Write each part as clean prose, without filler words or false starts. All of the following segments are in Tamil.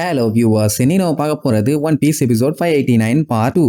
Hello viewers, இன்னி நம்ம பார்க்க போறது ஒன் பீஸ் எபிசோட் 589 பார்ட் 2.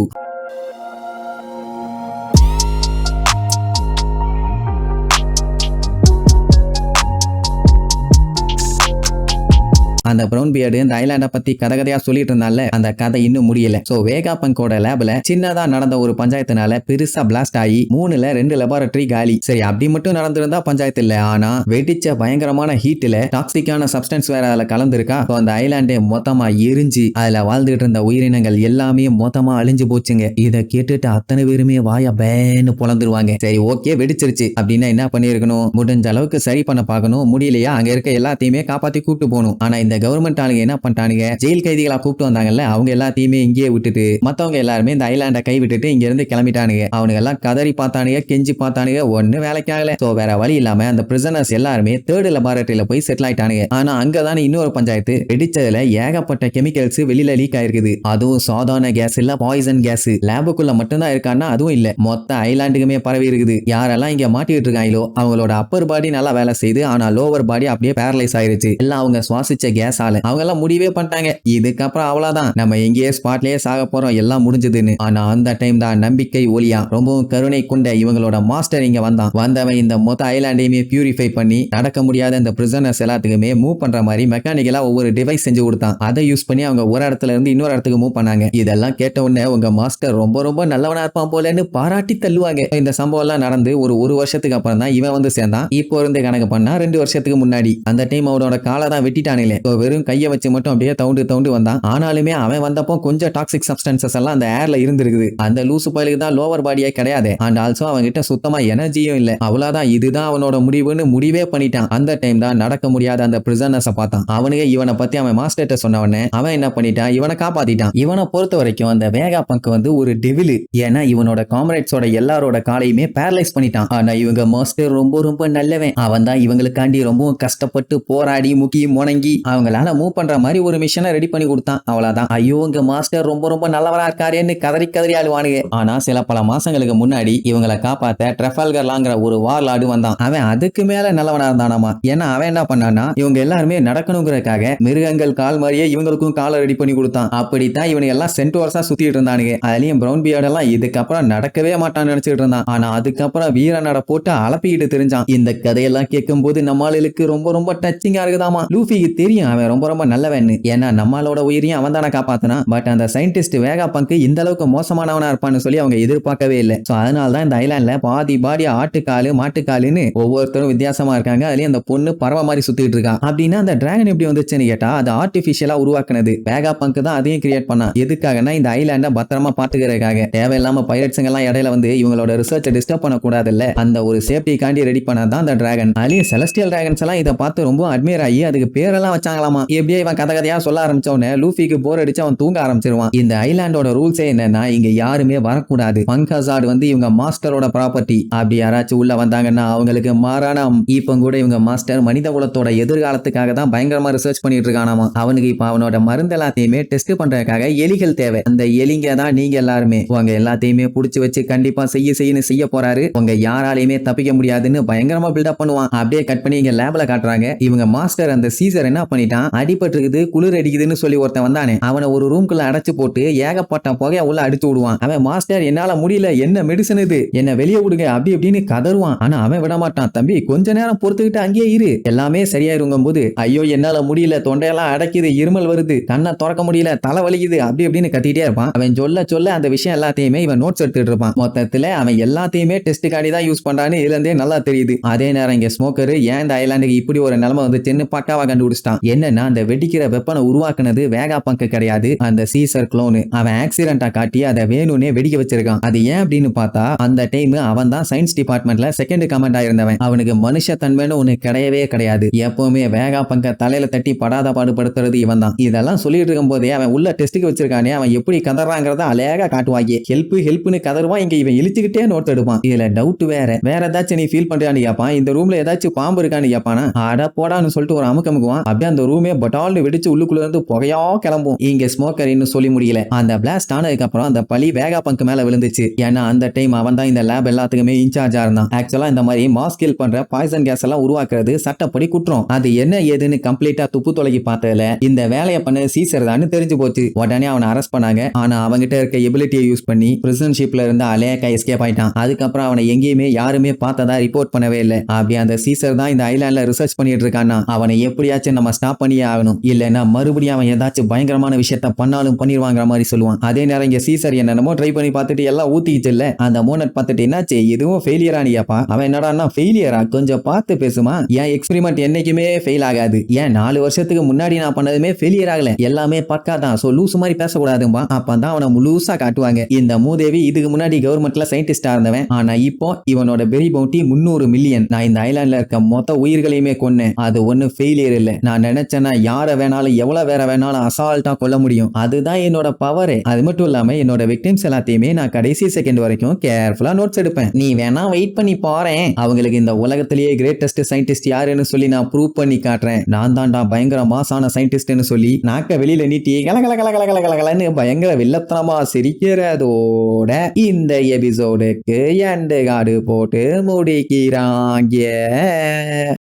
அந்த பிரவுன் பியர்டு இந்த ஐலாண்டை பத்தி கதையா சொல்லிட்டு இருந்தால அந்த கதை இன்னும் முடியல. சோ வேகா பங்கோட லேப்ல சின்னதா நடந்த ஒரு பஞ்சாயத்துனால பெருசா பிளாஸ்ட் ஆகி 3ல 2 லெபார்டரி காலி. சரி, அப்படி மட்டும் நடந்திருந்தா பஞ்சாயத்து இல்ல. ஆனா வெடிச்ச பயங்கரமான ஹீட்ல டாக்ஸிக்கான சப்ஸ்டன்ஸ் வேற அதுல கலந்துருக்கா. அந்த ஐலாண்டே மொத்தமா எரிஞ்சு அதுல வாழ்ந்துட்டு இருந்த உயிரினங்கள் எல்லாமே மொத்தமா அழிஞ்சு போச்சுங்க. இத கேட்டுட்டு அத்தனை பேருமே வாய பேன்னு பொழந்துருவாங்க. சரி ஓகே, வெடிச்சிருச்சு அப்படின்னா என்ன பண்ணிருக்கணும்? முடிஞ்ச அளவுக்கு சரி பண்ண பார்க்கணும். முடியலையா அங்க இருக்க எல்லாத்தையுமே காப்பாத்தி கூப்பிட்டு போகணும். ஆனா இந்த கவர்மெண்ட் ஆளுங்க என்ன பண்ணிட்டானுங்க, ஜெயில் கைதிகளா கூப்பிட்டு வந்தாங்கல்ல, அவங்க எல்லாத்தையுமே இங்கேயே விட்டுட்டு மத்தவங்க எல்லாருமே இந்த ஐலாண்டை கை விட்டுட்டு இங்க இருந்து கிளம்பிட்டானுங்க. அவனுங்க எல்லாம் கதறி பார்த்தானுங்க, கெஞ்சி பார்த்தானுங்க, ஒண்ணு வேலைக்கு ஆகல. சோ வேற வழி இல்லாம அந்த பிரிசனர்ஸ் எல்லாருமே 3rd லெபார்டரியில போய் செட்டில் ஆயிட்டானுங்க. ஆனா அங்கதானே இன்னொரு பஞ்சாயத்து. வெடிச்சதுல ஏகப்பட்ட கெமிக்கல்ஸ் வெளியில லீக் ஆயிருக்குது. அதுவும் சாதாரண கேஸ் இல்ல, பாய்சன் கேஸ். லேபுக்குள்ள மட்டும்தான் இருக்கான்னா அதுவும் இல்ல, மொத்த ஐலாண்டுக்குமே பரவி இருக்குது. யாரெல்லாம் இங்க மாட்டிட்டு இருக்காங்களோ அவங்களோட அப்பர் பாடி நல்லா வேலை செய்யுது, ஆனா லோவர் பாடி அப்படியே பேரலைஸ் ஆயிருச்சு. எல்லாம் அவங்க சுவாசிச்ச கேஸ் ஆல. அவங்க எல்லாம் முடிவே பண்ணிட்டாங்க, இதுக்கப்புறம் அவ்வளவுதான், நம்ம எங்கேயே ஸ்பாட்லயே சாக போறோம், எல்லாம் முடிஞ்சதுன்னு. ஆனா அந்த டைம் தான் நம்பிக்கை ஒளியா ரொம்பவும் கருணை கொண்ட இவங்களோட மாஸ்டர் இங்க வந்தவன் இந்த மொத்த ஐலாண்டையுமே பியூரிஃபை பண்ணி நடக்க முடியாத இந்த பிரிசனர்ஸ் எல்லாத்துக்குமே மூவ் பண்ற மாதிரி மெக்கானிக்கலா ஒவ்வொரு டிவைஸ் செஞ்சு கொடுத்தான். அதை யூஸ் பண்ணி அவங்க ஒரு இடத்துல இருந்து இன்னொரு இடத்துக்கு மூவ் பண்ணாங்க. இதெல்லாம் கேட்ட உடனே உங்க மாஸ்டர் ரொம்ப ரொம்ப நல்லவனா இருப்பான் போலன்னு பாராட்டி தள்ளுவாங்க. இந்த சம்பவம் எல்லாம் நடந்து ஒரு வருஷத்துக்கு அப்புறம் தான் இவன் வந்து சேர்ந்தான். இப்போ இருந்து கணக்கு பண்ணா 2 வருஷத்துக்கு முன்னாடி. அந்த டைம் அவனோட காலை தான் வெட்டிட்டானுங்களே. வெறும் கையை வச்சு மட்டும் அப்படியே தவுண்டு வந்தான். ஆனாலுமே அவன் வந்தப்போ கொஞ்சம் டாக்ஸிக் சப்ஸ்டன்சஸ் எல்லாம் அந்த ஏர்ல இருந்திருக்குது. அந்த லூசு பயலுக்கு தான் லோவர் பாடியே கிடையாது. அண்ட் ஆல்சோ அவன் கிட்ட சுத்தமா எனர்ஜியும் இல்ல. அவ்வளவுதான், இதுதான் அவனோட முடிவுன்னு முடிவே பண்ணிட்டான். அந்த டைம் தான் நடக்க முடியாத அந்த பிரிசனர்ஸை பார்த்தான். அவனுக்கு இவனை பத்தி அவன் மாஸ்டர்ட்ட சொன்னவனே அவன் என்ன பண்ணிட்டான், இவனை காப்பாத்திட்டான். இவனை பொறுத்த வரைக்கும் அந்த வேகா பங்க் வந்து ஒரு டெவில். ஏன்னா இவனோட காம்ரேட்ஸோட எல்லாரோட காலையுமே பேரலைஸ் பண்ணிட்டான். ஆனா இவங்க மாஸ்டர் ரொம்ப ரொம்ப நல்லவன். அவன் தான் இவங்களுக்காண்டி ரொம்பவும் கஷ்டப்பட்டு போராடி முக்கி முணங்கி அவங்களால மூவ் பண்ற மாதிரி ஒரு மிஷனை ரெடி பண்ணி கொடுத்தான். அவ்வளவுதான். ஐயோ உங்க மாஸ்டர் ரொம்ப ரொம்ப நல்லவரா இருக்காருன்னு கதறி ஆளுவானுங்க. ஆனா சில பல மாசங்களுக்கு முன்னாடி இவங்களை காப்பாத்த ட்ரெஃபால்கர்லாங்கிற ஒரு வார்லாடு வந்தான். அவன் அதுக்கு மேல நல்லவனா இருந்தானாமா. ஏன்னா அவன் என்ன பண்ணானா, இவங்க எல்லாருமே நடக்கணுங்கிறதுக்காக மிருகங்கள் கால் மாதிரியே இவங்களுக்கும் காலை ரெடி பண்ணி கொடுத்தான். அப்படித்தான் இவனுங்க எல்லாம் சென்டோர்ஸா சுத்திட்டு இருந்தானுங்க. அதுலயும் பிரவுன் பியர்ட் எல்லாம் இதுக்கப்புறம் நடக்கவே மாட்டான்னு நினைச்சிட்டு இருந்தான். ஆனா அதுக்கப்புறம் வீர நட போட்டு அலப்பிக்கிட்டு தெரிஞ்சான். இந்த கதையெல்லாம் கேட்கும் போது நம்மளுக்கு ரொம்ப ரொம்ப டச்சிங்கா இருக்குதாமா. லூஃபிக்கு தெரியும் அவன் ரொம்ப ரொம்ப நல்லவன். ஏன்னா நம்மளோட உயிரையும் அவன் தானே காப்பாத்தினா. பட் அந்த சயின்டிஸ்ட் வேகா பங்க் இந்த அளவுக்கு மோசமானவனா இருப்பான்னு சொல்லி அவங்க எதிர்பார்க்கவே இல்லை. சோ அதனால தான் இந்த ஐலாண்ட்ல பாதி ஆட்டுக்காலு மாட்டுக்காலுன்னு ஒவ்வொருத்தரும் வித்தியாசமா இருக்காங்க. அதுலயும் அந்த பொண்ணு பறவை மாதிரி சுத்திட்டு இருக்கா. அப்படின்னா அந்த டிராகன் எப்படி வந்துச்சுன்னு கேட்டா அது ஆர்டிபிஷியலா உருவாக்குனது. வேகா பங்க் தான் அதையும் கிரியேட் பண்ணா. எதுக்காகனா இந்த ஐலாண்ட பத்திரமா பாத்துக்கிறதுக்காக. தேவையில்லாம பைரட்ஸுங்க எல்லாம் இடையில வந்து இவங்களோட ரிசர்ச்சை டிஸ்டர்ப் பண்ண கூடாது இல்ல, அந்த ஒரு சேஃப்டிக்காண்டி ரெடி பண்ணதான் அந்த டிராகன். அதுலயும் செலஸ்டியல் டிராகன்ஸ் எல்லாம் இதை பார்த்து ரொம்ப அட்மையர் ஆகி அதுக்கு பேரெல்லாம் வச்சாங்களாமா. எப்படியே இவன் கதையா சொல்ல ஆரம்பிச்ச உடனே லூஃபிக்கு போர் அடிச்சு அவன் தூங்க ஆரம்பிச்சிருவான். இந்த ஐலாண்டோட ரூல்ஸே என்னன்னா இங்க யாருமே வரக்கூடாது. பங்க் ஹசார்ட் வந்து இவங்க மாஸ்டரோட ப்ராப்பர்ட்டி. அப்படி யாராச்சும் உள்ள வந்தாங்கன்னா அவங்களுக்கு மாறானம். இப்ப கூட இவங்க மாஸ்டர் மனித குலத்தோட எதிர்காலத்துக்காக தான் பயங்கரமா ரிசர்ச் பண்ணிட்டு இருக்கானாமா. அவனுக்கு இப்ப அவனோட மருந்து எல்லாத்தையுமே டெஸ்ட் பண்றதுக்காக எலிகள் தேவை. அந்த எலிங்க தான் நீங்க எல்லாருமே. உங்க எல்லாத்தையுமே புடிச்சு வச்சு கண்டிப்பா செய்ய போறாரு. உங்க யாராலையுமே தப்பிக்க முடியாதுன்னு பயங்கரமா பில்டப் பண்ணுவான். அப்படியே கட் பண்ணி இங்க லேப்ல காட்டுறாங்க. இவங்க மாஸ்டர் அந்த சீசர் என்ன பண்ணிட்டான், அடிபட்டு குளிர் அடிக்குதுன்னு சொல்லி ஒருத்தன் வந்தானே, அவனை ஒரு ரூம்குள்ள அடைச்சு போட்டு ஏகப்பட்ட புகைய உள்ள அடிச்சு விடுவான். அவன் மாஸ்டர் என்னால முடியல, என்ன மெடிசன் இது, என்ன வெளியே விடுங்க அப்படி அப்படின்னு கதறுவான். ஆனா அவன் விட மாட்டான். தம்பி கொஞ்ச நேரம் பொறுத்துக்கிட்டு அங்கேயே இரு, எல்லாமே சரியாயிருங்கும் போது ஐயோ என்னால முடியல, தொண்டையெல்லாம் அடைக்குது, இருமல் வருது, கண்ணை திறக்க முடியல, தலை வலிக்குது அப்படி அப்படின்னு கத்திட்டே இருப்பான். அவன் சொல்ல அந்த விஷயம் எல்லாத்தையுமே இவன் நோட்ஸ் எடுத்துட்டு இருப்பான். மொத்தத்துல அவன் எல்லாத்தையுமே டெஸ்ட் காடி தான் யூஸ் பண்றான்னு இதுல இருந்தே நல்லா தெரியுது. அதே நேரம் இங்க ஸ்மோக்கர் ஏன் இந்த ஐலாண்டுக்கு இப்படி ஒரு நிலைமை வந்துச்சுன்னு பக்காவா கண்டுபிடிச்சிட்டான். என்னன்னா அந்த வெடிக்கிற வெப்பனை உருவாக்குனது வேகா பங்க் கிடையாது, அந்த சீசர் குளோனு. அவன் ஆக்சிடென்ட்டா காட்டி அதை வேணும்னே வெடிக்க வச்சிருக்கான். அது ஏன் அப்படின்னு பார்த்தா அந்த டைம் அவன் தான் சயின்ஸ் டிபார்ட்மெண்ட்ல செகண்ட் கமெண்டா இருந்தவன். அவனுக்கு மனுஷ தன்மைன்னு ஒண்ணு கிடையவே கிடையாது. எப்பவுமே வேகா பங்க தலையில தட்டி படாத பாடுபடுத்துறது இவன் தான். இதெல்லாம் சொல்லிட்டு இருக்கும் போதே அவன் உள்ள டெஸ்ட்டுக்கு வச்சிருக்கானே, அவன் எப்படி கதறாங்கிறத அழகா காட்டுவாங்க. ஹெல்ப்னு கதறுவான். இங்க இவன் இழுச்சுக்கிட்டே நோட் எடுப்பான். இதுல டவுட் வேற ஏதாச்சும் நீ ஃபீல் பண்றான்னு கேட்பான். இந்த ரூம்ல ஏதாச்சும் பாம்பு இருக்கான்னு கேட்பானா, அட போடான்னு சொல்லிட்டு ஒரு அமுக்குவான். அப்படியே அந்த ரூமே பட்டால்னு வெடிச்சு உள்ளுக்குள்ள இருந்து புகையா கிளம்பும். இங்க ஸ்மோக்கர் இன்னும் சொல்லி முடியல. அந்த பிளாஸ்ட் ஆனதுக்கு அப்புறம் அந்த பழி வேகாபங்க் மேல விழுந்துச்சு. ஏன்னா அந்த டைம் அவன் தான் இந்த லேப் எல்லாத்துக்குமே இன்சார்ஜா இருந்தான். ஆக்சுவலா இந்த மாதிரி மாஸ் கில் பண்ற பாய்சன் கேஸ் எல்லாம் உருவாக்குறது சட்டப்படி குற்றம். அது என்ன ஏதுன்னு கம்ப்ளீட்டா துப்பு தொலைக்கி பார்த்ததுல இந்த வேலையை பண்ண சீசர் தான் தெரிஞ்சு போச்சு. உடனே அவனை அரெஸ்ட் பண்ணாங்க. ஆனா அவங்கிட்ட இருக்க எபிலிட்டியை யூஸ் பண்ணி பிரிசன்ஷிப்ல இருந்து அலேக்கா எஸ்கேப் ஆயிட்டான். அதுக்கப்புறம் அவனை எங்கேயுமே யாருமே பார்த்ததா ரிப்போர்ட் பண்ணவே இல்லை. அப்படி அந்த சீசர் தான் இந்த ஐலாண்ட்ல ரிசர்ச் பண்ணிட்டு இருக்கானா அவனை எப்படியாச்சும் நம்ம ஸ்டாப் பண்ணியே ஆகணும். இல்லைன்னா மறுபடியும் அவன் ஏதாச்சும் பயங்கரமான விஷயத்த பண்ணாலும் பண்ணிடுவாங்கிற மாதிரி சொல்லுவான். அதே நேரம் இங்க சீசர் என்னென்னமோ ட்ரை பண்ணி பார்த்துட்டு எல்லாம் ஊத்திக்கிச்சு இல்ல. அந்த மோனட் பார்த்துட்டு என்னாச்சு இதுவும் ஃபெயிலியர் ஆனியாப்பா. அவன் என்னடா ஃபெயிலியரா கொஞ்சம் பார்த்து பேசுமா. என் எக்ஸ்பெரிமெண்ட் என்னைக்குமே ஃபெயில் ஆகாது. ஏன் 4 வருஷத்துக்கு முன்னாடி நான் பண்ணதுமே ஃபெயிலியர் ஆகல. எல்லாமே பக்கா தான். சோ லூசு மாதிரி பேசக்கூடாதும்பா. அப்பதான் அவனை முழுசா காட்டுவாங்க. இந்த மூதேவி இதுக்கு முன்னாடி கவர்மெண்ட்ல சயின்டிஸ்டா இருந்தவன். ஆனா இப்போ இவனோட பெரி பவுண்டி 300 மில்லியன். நான் இந்த ஐலாண்ட்ல இருக்க மொத்த உயிர்களையுமே கொன்னேன். அது ஒண்ணு ஃபெயிலியர் இல்ல. நான் நினைச்சேன்னா யாரை வேணாலும் எவ்வளவு வேற வேணாலும் அசால்ட்டா கொல்ல முடியும். அதுதான் என்னோட பவரே. அது மட்டும் இல்லாம என்னோட விக்டிம்ஸ் எல்லாத்தையுமே நான் கடைசி செகண்ட் வரைக்கும் கேர்ஃபுல்லா நோட்ஸ் எடுப்பேன். நீ வேணா வெயிட் பண்ணி பாறேன். அவங்களுக்கு இந்த உலகத்திலேயே கிரேட்டஸ்ட் சயின்டிஸ்ட் யாருன்னு சொல்லி நான் ப்ரூவ் பண்ணி காட்டுறேன். நான் தான்டா பயங்கர மாசான சயின்டிஸ்ட்னு சொல்லி நாக்க வெளியில நீட்டி கலகலகலகலகலன்னு பயங்கர வில்லத்தனமா சிரிக்கிறதோட இந்த எபிசோடுக்கு எண்டு கார்டு போட்டு முடிக்கிறாங்க.